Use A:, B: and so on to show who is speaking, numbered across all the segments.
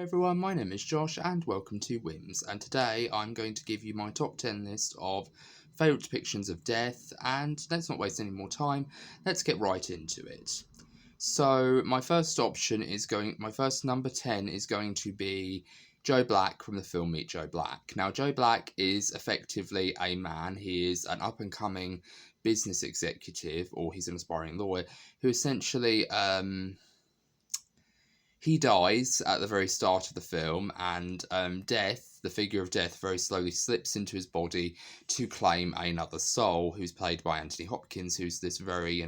A: Everyone, my name is Josh and welcome to WHIMS, and today I'm going to give you my top 10 list of favourite depictions of death, and let's not waste any more time, let's get right into it. So my first number 10 is going to be Joe Black from the film Meet Joe Black. Now Joe Black is effectively a man, he is an up and coming business executive, or he's an aspiring lawyer, who essentially he dies at the very start of the film, and Death, the figure of Death, very slowly slips into his body to claim another soul, who's played by Anthony Hopkins, who's this very,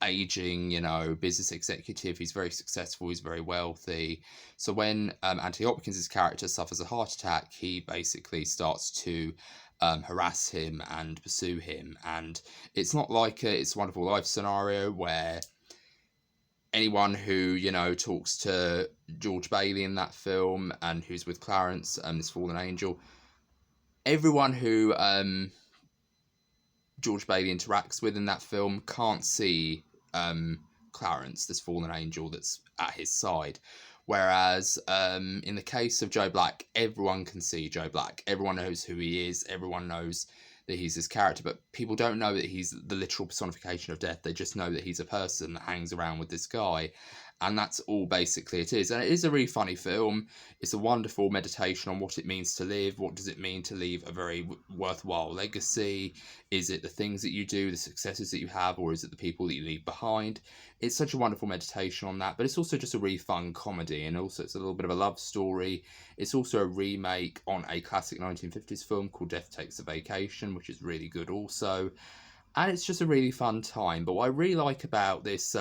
A: aging, business executive. He's very successful, he's very wealthy. So when Anthony Hopkins' character suffers a heart attack, he basically starts to harass him and pursue him. And it's not like It's a Wonderful Life scenario where anyone who, talks to George Bailey in that film and who's with Clarence and this fallen angel, everyone who George Bailey interacts with in that film can't see Clarence, this fallen angel that's at his side. Whereas in the case of Joe Black, everyone can see Joe Black. Everyone knows who he is. Everyone knows that he's his character, but people don't know that he's the literal personification of death. They just know that he's a person that hangs around with this guy, and that's all basically it is. And it is a really funny film. It's a wonderful meditation on what it means to live. What does it mean to leave a very worthwhile legacy? Is it the things that you do, the successes that you have, or is it the people that you leave behind? It's such a wonderful meditation on that, but it's also just a really fun comedy, and also it's a little bit of a love story. It's also a remake on a classic 1950s film called Death Takes a Vacation, which is really good also. And it's just a really fun time. But what I really like about this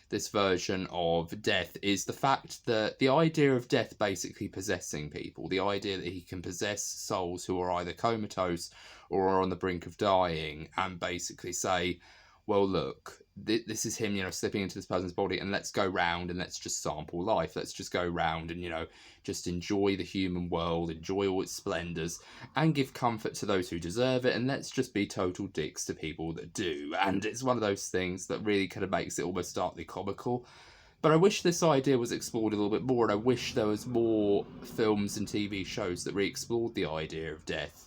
A: this version of Death is the fact that the idea of Death basically possessing people, the idea that he can possess souls who are either comatose or are on the brink of dying, and basically say, well, look, this is him, slipping into this person's body, and let's go round and let's just sample life. Let's just go round and, just enjoy the human world, enjoy all its splendours, and give comfort to those who deserve it, and let's just be total dicks to people that do. And it's one of those things that really kind of makes it almost starkly comical. But I wish this idea was explored a little bit more, and I wish there was more films and TV shows that really explored the idea of death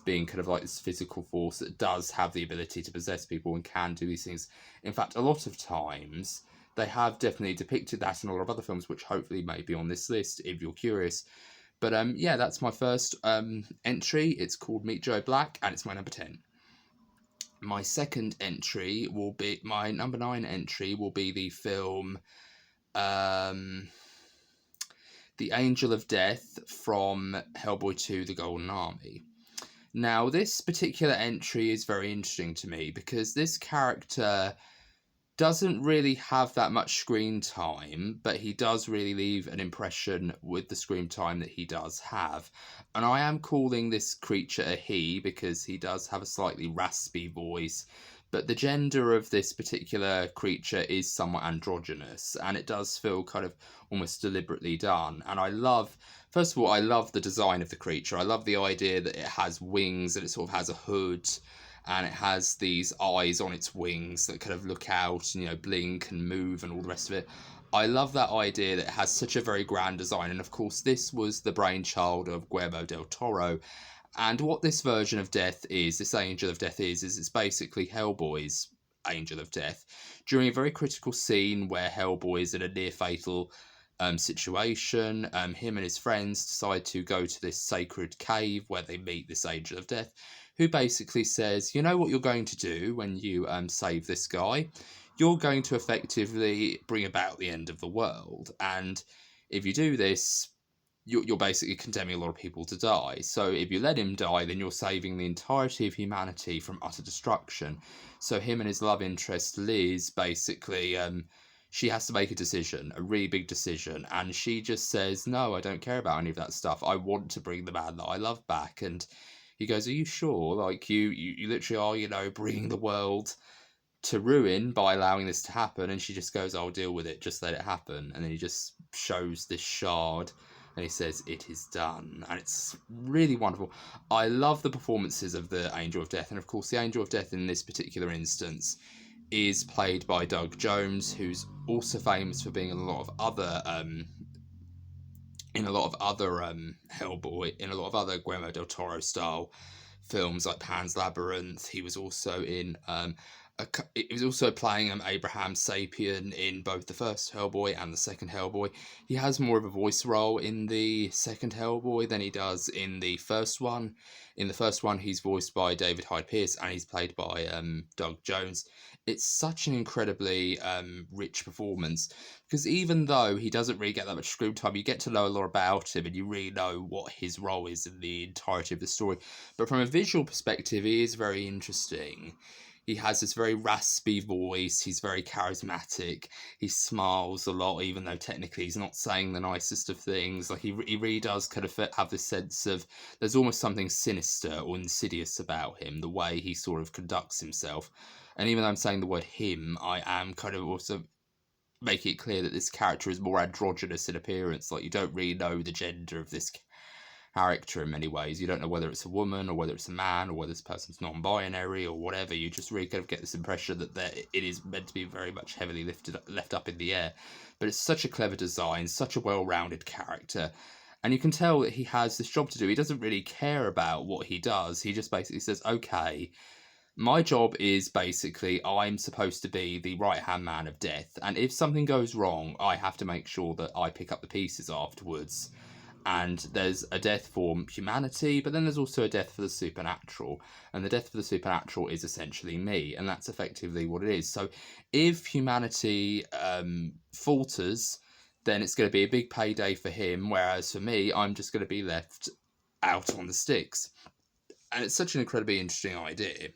A: being kind of like this physical force that does have the ability to possess people and can do these things. In fact, a lot of times they have definitely depicted that in a lot of other films, which hopefully may be on this list if you're curious. But yeah, that's my first entry. It's called Meet Joe Black, and it's my number 10. My second entry will be, my number 9 entry will be the film The Angel of Death from Hellboy 2: The Golden Army. Now, this particular entry is very interesting to me because this character doesn't really have that much screen time, but he does really leave an impression with the screen time that he does have. And I am calling this creature a he because he does have a slightly raspy voice, but the gender of this particular creature is somewhat androgynous, and it does feel kind of almost deliberately done. And first of all, I love the design of the creature. I love the idea that it has wings, and it sort of has a hood, and it has these eyes on its wings that kind of look out and, blink and move and all the rest of it. I love that idea that it has such a very grand design. And of course, this was the brainchild of Guillermo del Toro. And what this version of Death is, this Angel of Death is it's basically Hellboy's Angel of Death. During a very critical scene where Hellboy is in a near-fatal situation, him and his friends decide to go to this sacred cave where they meet this Angel of Death, who basically says, you know what you're going to do when you save this guy? You're going to effectively bring about the end of the world. And if you do this, you're basically condemning a lot of people to die. So if you let him die, then you're saving the entirety of humanity from utter destruction. So him and his love interest, Liz, basically, she has to make a decision, a really big decision. And she just says, no, I don't care about any of that stuff. I want to bring the man that I love back. And he goes, are you sure? Like, you literally are, bringing the world to ruin by allowing this to happen. And she just goes, I'll deal with it. Just let it happen. And then he just shows this shard. And he says, it is done. And it's really wonderful. I love the performances of the Angel of Death. And of course, the Angel of Death in this particular instance is played by Doug Jones, who's also famous for being in a lot of other in a lot of other Hellboy, in a lot of other Guillermo del Toro style films like Pan's Labyrinth. He was also in he was also playing Abraham Sapien in both the first Hellboy and the second Hellboy. He has more of a voice role in the second Hellboy than he does in the first one. In the first one, he's voiced by David Hyde Pierce and he's played by Doug Jones. It's such an incredibly rich performance, because even though he doesn't really get that much screen time, you get to know a lot about him and you really know what his role is in the entirety of the story. But from a visual perspective, he is very interesting. He has this very raspy voice. He's very charismatic. He smiles a lot, even though technically he's not saying the nicest of things. Like he really does kind of have this sense of there's almost something sinister or insidious about him, the way he sort of conducts himself. And even though I'm saying the word him, I am kind of also making it clear that this character is more androgynous in appearance. Like, you don't really know the gender of this character in many ways. You don't know whether it's a woman or whether it's a man or whether this person's non-binary or whatever. You just really kind of get this impression that it is meant to be very much heavily left up in the air. But it's such a clever design, such a well-rounded character. And you can tell that he has this job to do. He doesn't really care about what he does. He just basically says, okay, my job is basically I'm supposed to be the right-hand man of death. And if something goes wrong, I have to make sure that I pick up the pieces afterwards. And there's a death for humanity, but then there's also a death for the supernatural. And the death for the supernatural is essentially me, and that's effectively what it is. So if humanity falters, then it's going to be a big payday for him, whereas for me, I'm just going to be left out on the sticks. And it's such an incredibly interesting idea.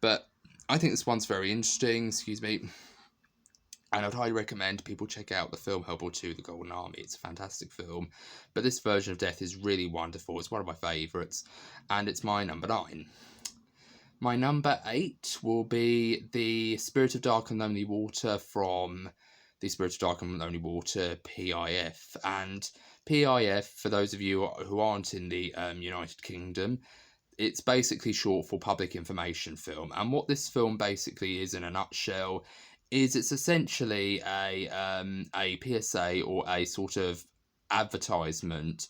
A: But I think this one's very interesting, and I'd highly recommend people check out the film Hellboy 2, The Golden Army. It's a fantastic film, but this version of death is really wonderful. It's one of my favourites, and it's my number 9. My number 8 will be The Spirit of Dark and Lonely Water from The Spirit of Dark and Lonely Water, PIF. And PIF, for those of you who aren't in the United Kingdom, it's basically short for public information film. And what this film basically is in a nutshell is it's essentially a PSA or a sort of advertisement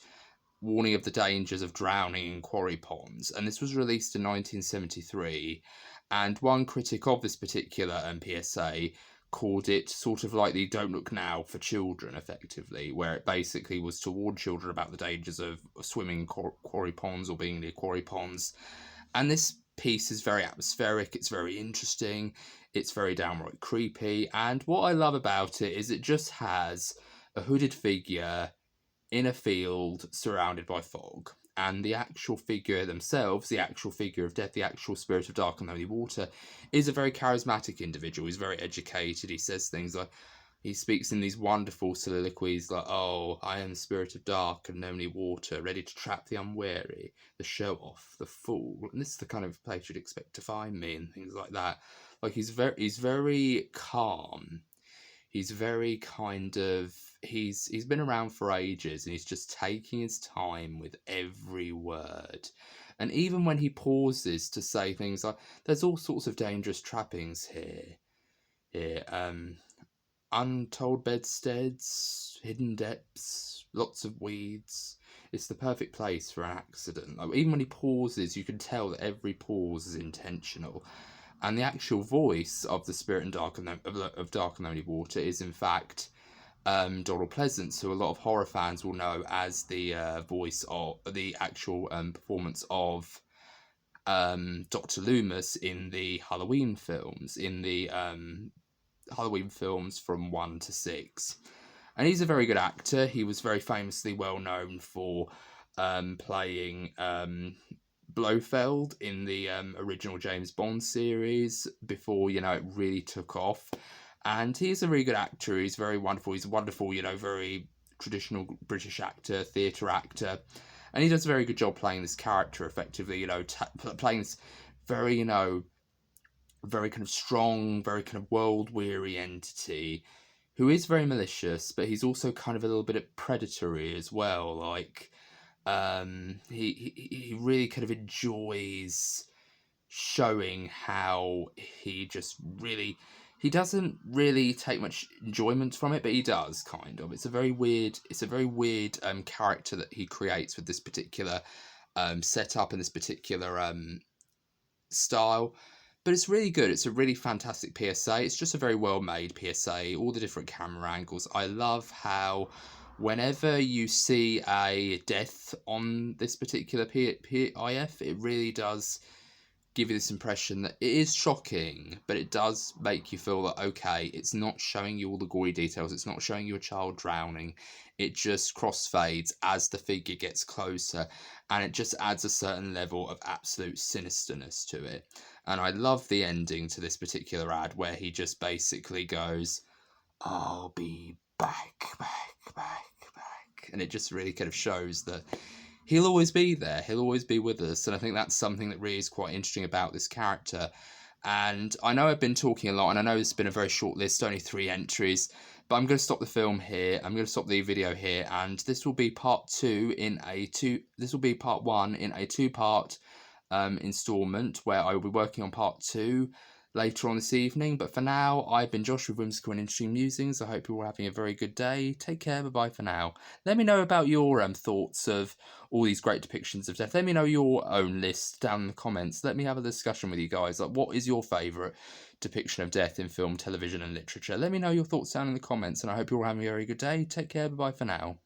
A: warning of the dangers of drowning in quarry ponds. And this was released in 1973. And one critic of this particular PSA called it sort of like the Don't Look Now for children, effectively, where it basically was to warn children about the dangers of swimming in quarry ponds or being near quarry ponds. And this piece is very atmospheric, it's very interesting, it's very downright creepy, and what I love about it is it just has a hooded figure in a field surrounded by fog. And the actual figure themselves, the actual figure of death, the actual spirit of dark and lonely water, is a very charismatic individual. He's very educated. He says things like, he speaks in these wonderful soliloquies like, oh, I am the spirit of dark and lonely water, ready to trap the unwary, the show-off, the fool. And this is the kind of place you'd expect to find me, and things like that. Like, he's very calm. He's very kind of, he's been around for ages, and he's just taking his time with every word. And even when he pauses to say things like, there's all sorts of dangerous trappings here, untold bedsteads, hidden depths, lots of weeds. It's the perfect place for an accident. Like, even when he pauses, you can tell that every pause is intentional. And the actual voice of the spirit of Dark and Lonely Water is, in fact, Donald Pleasance, who a lot of horror fans will know as the voice of the actual performance of Dr. Loomis in the Halloween films, Halloween films from 1 to 6. And he's a very good actor. He was very famously well known for playing Blofeld in the original James Bond series before, it really took off. And he's a really good actor. He's very wonderful. He's a wonderful, very traditional British actor, theatre actor. And he does a very good job playing this character effectively, playing this very, very kind of strong, very kind of world-weary entity who is very malicious, but he's also kind of a little bit predatory as well. Like, he really kind of enjoys showing how he just really, he doesn't really take much enjoyment from it, but he does kind of. It's a very weird. It's a very weird character that he creates with this particular setup and this particular style. But it's really good. It's a really fantastic PSA. It's just a very well made PSA. All the different camera angles. I love how whenever you see a death on this particular PIF, it really does give you this impression that it is shocking, but it does make you feel that, okay, it's not showing you all the gory details, it's not showing you a child drowning, it just crossfades as the figure gets closer, and it just adds a certain level of absolute sinisterness to it. And I love the ending to this particular ad where he just basically goes, "I'll be back, back, back, back," and it just really kind of shows that he'll always be there. He'll always be with us. And I think that's something that really is quite interesting about this character. And I know I've been talking a lot, and I know it's been a very short list, only 3 entries, but I'm going to stop the film here. I'm going to stop the video here, and this will be part 2 in a This will be part 1 in a 2-part installment, where I will be working on part 2 later on this evening. But for now, I've been Josh with Whimsical and Interesting Musings. I hope you're all having a very good day. Take care. Bye-bye for now. Let me know about your thoughts of all these great depictions of death. Let me know your own list down in the comments. Let me have a discussion with you guys. Like, what is your favourite depiction of death in film, television and literature? Let me know your thoughts down in the comments, and I hope you're all having a very good day. Take care. Bye-bye for now.